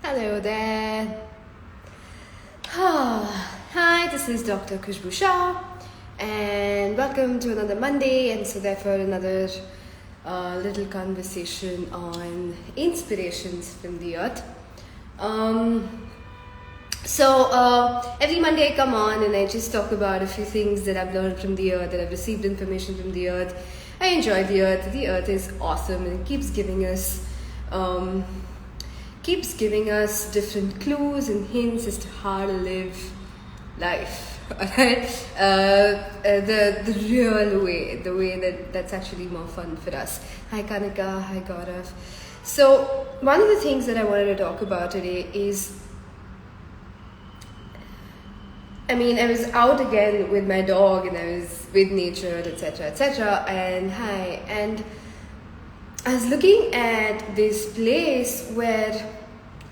Hello there. Hi, this is Dr Khushboo Shah, and welcome to another Monday, and so therefore another little conversation on inspirations from the earth. Every Monday I come on and I just talk about a few things that I've learned from the earth, that I've received information from the earth. I enjoy the earth. The earth is awesome and it keeps giving us different clues and hints as to how to live life. Alright, the real way, the way that's actually more fun for us. Hi Kanika, hi Gaurav. So one of the things that I wanted to talk about today is, I was out again with my dog and I was with nature, etc., and I was looking at this place where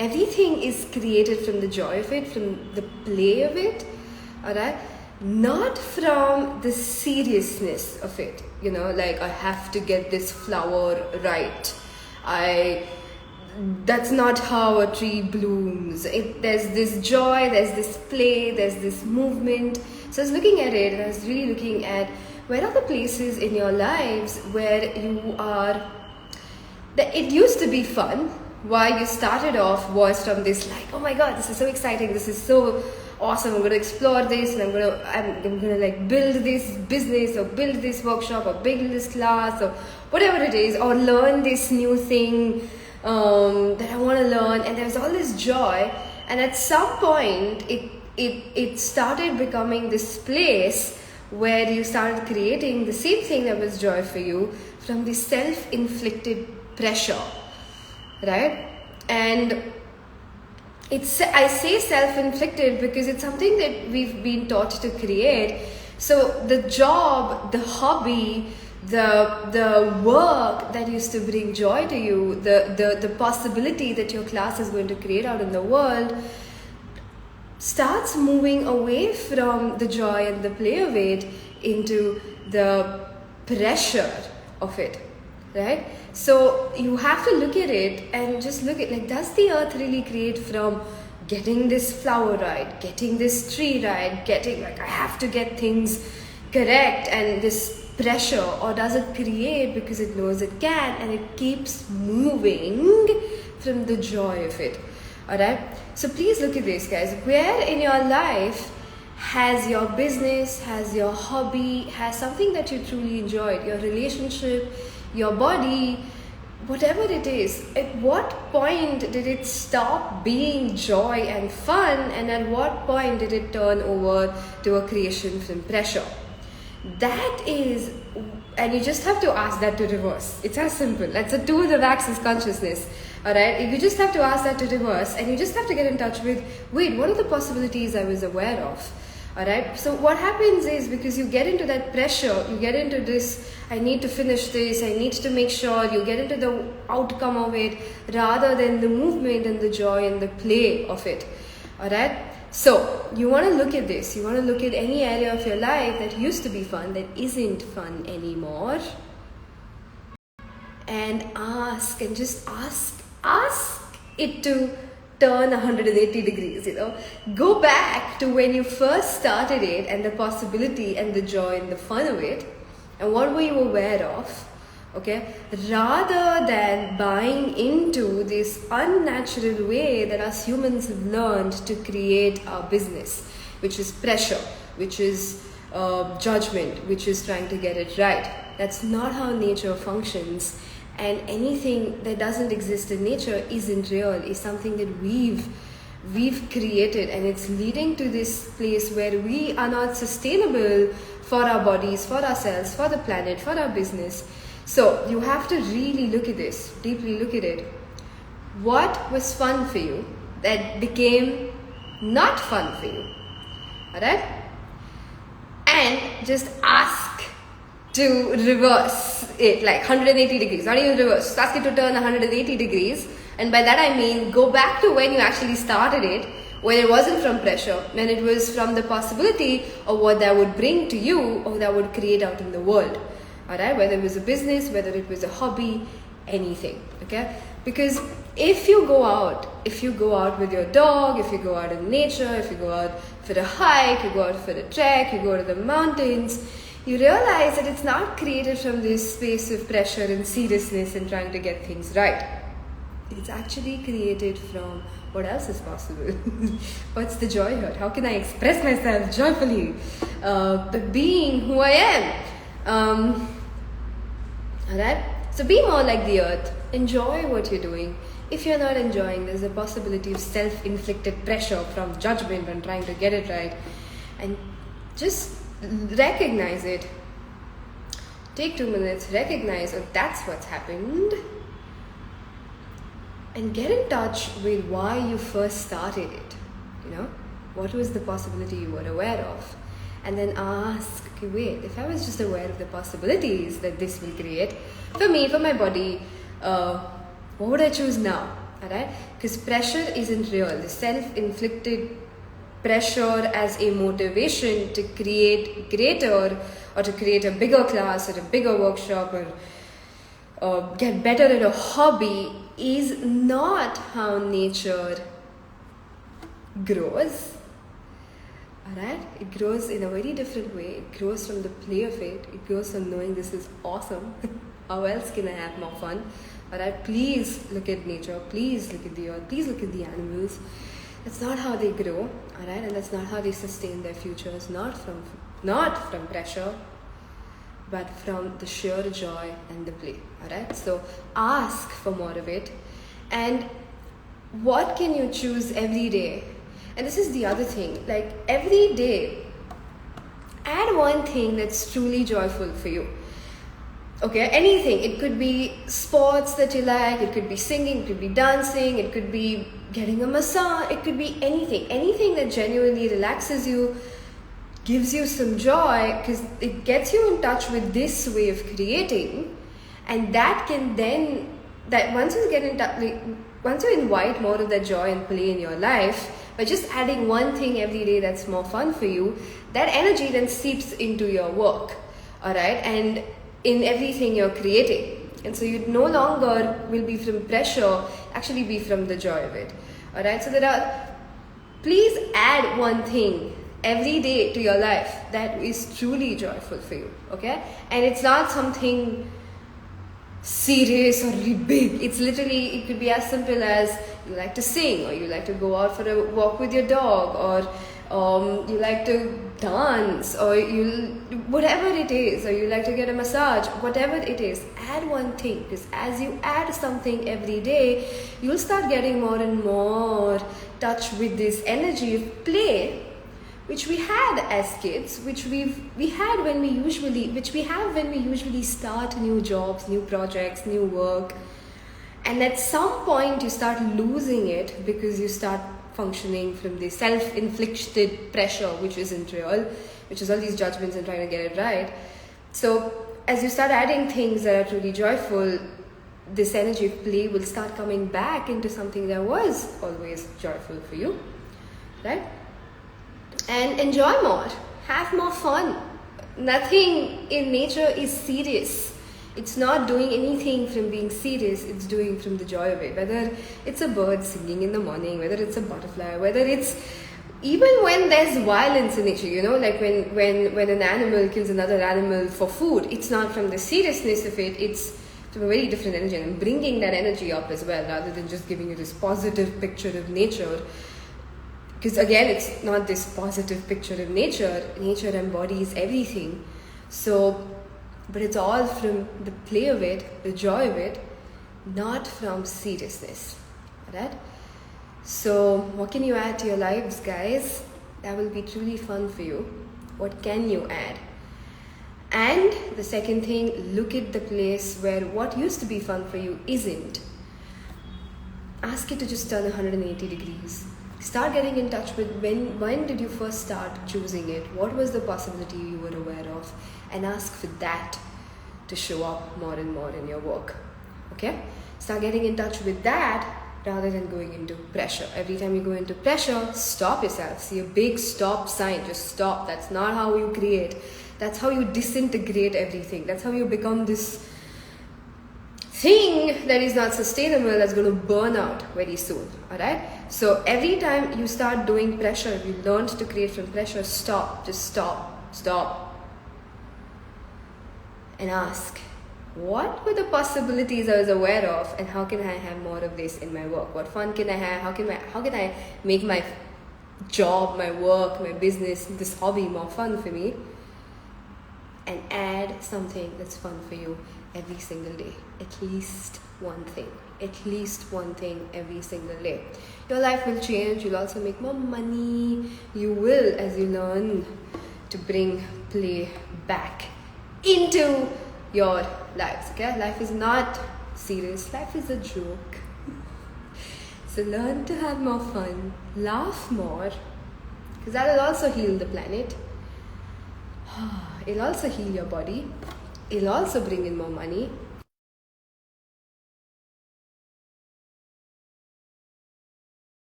everything is created from the joy of it, from the play of it, alright? Not from the seriousness of it, like I have to get this flower right. That's not how a tree blooms. There's this joy, there's this play, there's this movement. So I was looking at it and I was really looking at where are the places in your lives where you are, that it used to be fun. Why you started off was from this like, oh my god, this is so exciting, this is so awesome, I'm going to explore this and I'm going to like build this business or build this workshop or build this class or whatever it is, or learn this new thing that I want to learn, and there was all this joy, and at some point it started becoming this place where you started creating the same thing that was joy for you from this self-inflicted pressure, right? And I say self-inflicted because it's something that we've been taught to create. So the job, the hobby, the work that used to bring joy to you, the possibility that your class is going to create out in the world starts moving away from the joy and the play of it into the pressure of it, right? So you have to look at it and just look at, like, does the earth really create from getting this flower right, getting this tree right, getting, like, I have to get things correct and this pressure, or does it create because it knows it can and it keeps moving from the joy of it? Alright, so please look at this, guys. Where in your life has your business, has your hobby, has something that you truly enjoyed, your relationship, your body, whatever it is, at what point did it stop being joy and fun, and at what point did it turn over to a creation from pressure? That is, and you just have to ask that to reverse. It's as simple. That's a tool of access consciousness. Alright, you just have to ask that to reverse, and you just have to get in touch with, wait, what are the possibilities I was aware of? Alright, so what happens is, because you get into that pressure, you get into this, I need to finish this, I need to make sure, you get into the outcome of it rather than the movement and the joy and the play of it. Alright, so you want to look at this, you want to look at any area of your life that used to be fun that isn't fun anymore, and ask, and just ask it to turn 180 degrees, go back to when you first started it and the possibility and the joy and the fun of it, and what were you aware of, okay, rather than buying into this unnatural way that us humans have learned to create our business, which is pressure, which is judgment, which is trying to get it right. That's not how nature functions. And anything that doesn't exist in nature isn't real, is something that we've created, and it's leading to this place where we are not sustainable for our bodies, for ourselves, for the planet, for our business. So you have to really look at this, deeply look at it. What was fun for you that became not fun for you? Alright? And just ask to reverse it, like 180 degrees, not even reverse, just ask it to turn 180 degrees, and by that I mean go back to when you actually started it, when it wasn't from pressure, when it was from the possibility of what that would bring to you or that would create out in the world. Alright, whether it was a business, whether it was a hobby, anything, okay? Because if you go out if you go out with your dog, if you go out in nature, if you go out for a hike, you go out for a trek, you go to the mountains, you realize that it's not created from this space of pressure and seriousness and trying to get things right. It's actually created from what else is possible. What's the joy here? How can I express myself joyfully? Being who I am. Alright? So be more like the earth. Enjoy what you're doing. If you're not enjoying, there's a possibility of self-inflicted pressure from judgment and trying to get it right. And just recognize it. Take 2 minutes, recognize, oh, that's what's happened. And get in touch with why you first started it. What was the possibility you were aware of? And then ask, okay, wait, if I was just aware of the possibilities that this will create for me, for my body, what would I choose now? Alright? Because pressure isn't real. The self-inflicted pressure as a motivation to create greater, or to create a bigger class or a bigger workshop, or get better at a hobby is not how nature grows. Alright? It grows in a very different way. It grows from the play of it. It grows from knowing this is awesome. How else can I have more fun? Alright? Please look at nature. Please look at the earth. Please look at the animals. That's not how they grow. Alright? And that's not how they sustain their futures. Not from pressure, but from the sheer joy and the play. Alright? So ask for more of it. And what can you choose every day? And this is the other thing. Like every day, add one thing that's truly joyful for you. Okay, anything. It could be sports that you like, it could be singing, it could be dancing, it could be getting a massage, it could be anything. Anything that genuinely relaxes you, gives you some joy, because it gets you in touch with this way of creating. And that can then, that once you get in touch, once you invite more of that joy and play in your life, by just adding one thing every day that's more fun for you, that energy then seeps into your work, alright, and in everything you're creating. And so you no longer will be from pressure, actually be from the joy of it, alright. So please add one thing every day to your life that is truly joyful for you, okay? And it's not something serious or really big. It's literally, it could be as simple as you like to sing, or you like to go out for a walk with your dog, or you like to dance, or whatever it is, or you like to get a massage, whatever it is, add one thing. Because as you add something every day, you'll start getting more and more touch with this energy of play, which we had as kids, which we have when we usually start new jobs, new projects, new work. And at some point you start losing it because you start functioning from the self-inflicted pressure, which isn't real, which is all these judgments and trying to get it right. So as you start adding things that are truly joyful, this energy of play will start coming back into something that was always joyful for you, right? And enjoy more, have more fun. Nothing in nature is serious. It's not doing anything from being serious, it's doing from the joy of it. Whether it's a bird singing in the morning, whether it's a butterfly, whether it's even when there's violence in nature, like when an animal kills another animal for food, it's not from the seriousness of it, it's from a very different energy. And I'm bringing that energy up as well, rather than just giving you this positive picture of nature. Because again, it's not this positive picture of nature. Nature embodies everything. But it's all from the play of it, the joy of it, not from seriousness. Alright? So what can you add to your lives, guys? That will be truly fun for you. What can you add? And the second thing, look at the place where what used to be fun for you isn't. Ask it to just turn 180 degrees. Start getting in touch with when did you first start choosing it? What was the possibility you were aware of? And ask for that to show up more and more in your work. Okay? Start getting in touch with that rather than going into pressure. Every time you go into pressure, stop yourself. See a big stop sign. Just stop. That's not how you create. That's how you disintegrate everything. That's how you become this thing that is not sustainable, that's going to burn out very soon. Alright? So every time you start doing pressure, you learn to create from pressure, stop. Just stop. And ask, what were the possibilities I was aware of, and how can I have more of this in my work? What fun can I have? How can I make my job, my work, my business, this hobby more fun for me? And add something that's fun for you every single day. At least one thing every single day. Your life will change. You'll also make more money. You will, as you learn to bring play back into your lives. Okay, life is not serious, life is a joke. So learn to have more fun, laugh more, because that will also heal the planet. It'll also heal your body. It'll also bring in more money.